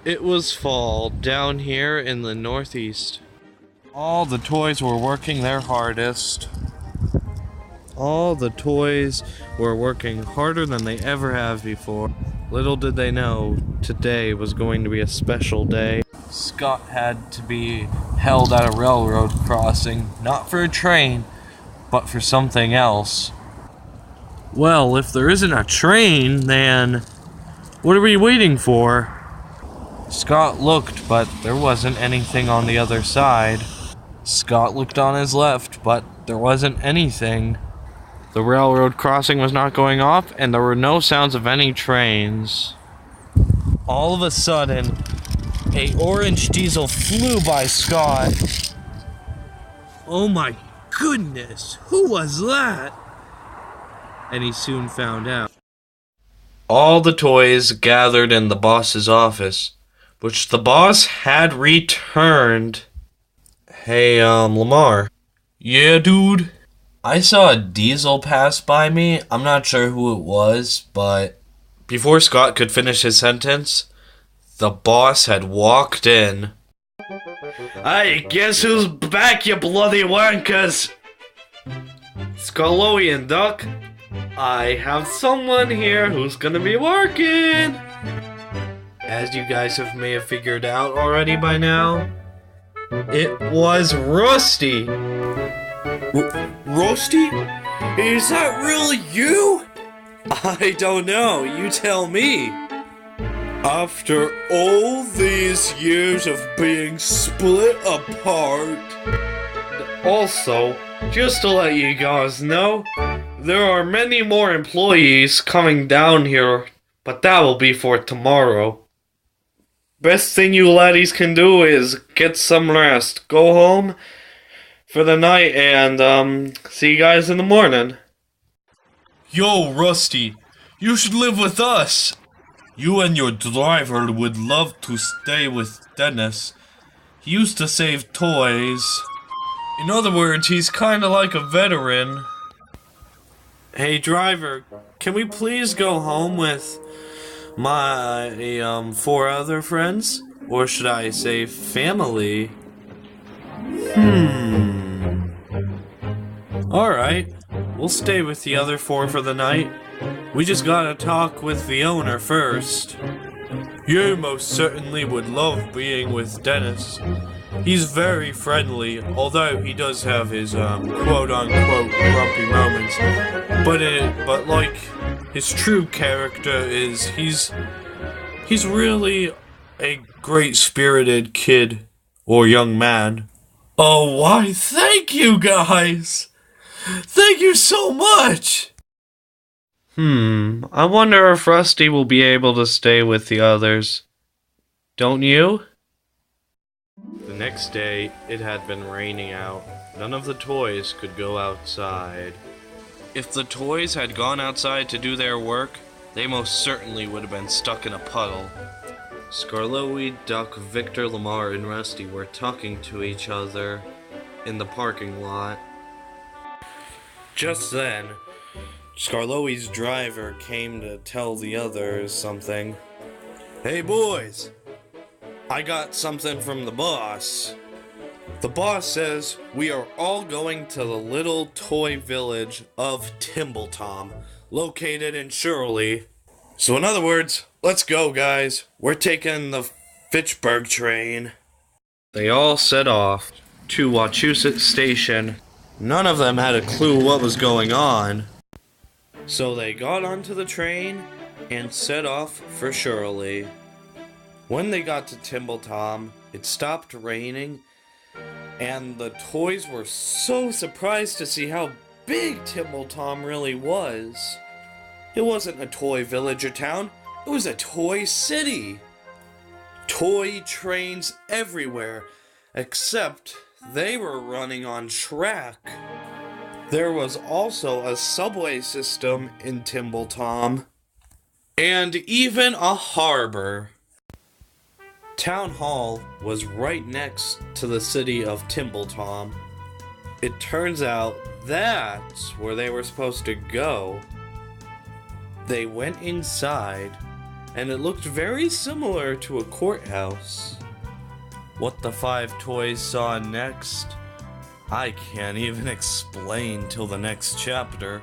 It was fall down here in the Northeast. All the toys were working their hardest. All the toys were working harder than they ever have before. Little did they know, today was going to be a special day. Scott had to be held at a railroad crossing, not for a train, but for something else. Well, if there isn't a train, then what are we waiting for? Scott looked, but there wasn't anything on the other side. Scott looked on his left, but there wasn't anything. The railroad crossing was not going off, and there were no sounds of any trains. All of a sudden, an orange diesel flew by Scott. Oh my goodness, who was that? And he soon found out. All the toys gathered in the boss's office, which the boss had returned. Hey, Lamar. Yeah, dude? I saw a diesel pass by me. I'm not sure who it was, but before Scott could finish his sentence, the boss had walked in. Hey, guess who's back, you bloody wankers? Scully and Duck, I have someone here who's gonna be working. As you guys may have figured out already by now, it was Rusty. Rusty? Is that really you? I don't know, you tell me. After all these years of being split apart. Also, just to let you guys know, there are many more employees coming down here, but that will be for tomorrow. Best thing you laddies can do is get some rest, go home for the night, and see you guys in the morning. Yo, Rusty, you should live with us. You and your driver would love to stay with Dennis. He used to save toys. In other words, he's kinda like a veteran. Hey, driver, can we please go home with my 4 other friends? Or should I say family? Alright, we'll stay with the other 4 for the night. We just gotta talk with the owner first. You most certainly would love being with Dennis. He's very friendly, although he does have his quote-unquote grumpy moments. But like, his true character is he's really a great-spirited kid or young man. Oh, why, thank you guys! Thank you so much! I wonder if Rusty will be able to stay with the others. Don't you? The next day, it had been raining out. None of the toys could go outside. If the toys had gone outside to do their work, they most certainly would have been stuck in a puddle. Scarloey, Duck, Victor, Lamar, and Rusty were talking to each other in the parking lot. Just then, Scarloey's driver came to tell the others something. Hey boys, I got something from the boss. The boss says we are all going to the little toy village of Timbletom, located in Shirley. So in other words, let's go guys. We're taking the Fitchburg train. They all set off to Wachusett Station. None of them had a clue what was going on. So they got onto the train and set off for Shirley. When they got to Timbletom, it stopped raining, and the toys were so surprised to see how big Timbletom really was. It wasn't a toy village or town, it was a toy city. Toy trains everywhere, except they were running on track. There was also a subway system in Timbletom, and even a harbor. Town Hall was right next to the city of Timbletom. It turns out that's where they were supposed to go. They went inside, and it looked very similar to a courthouse. What the 5 toys saw next, I can't even explain till the next chapter.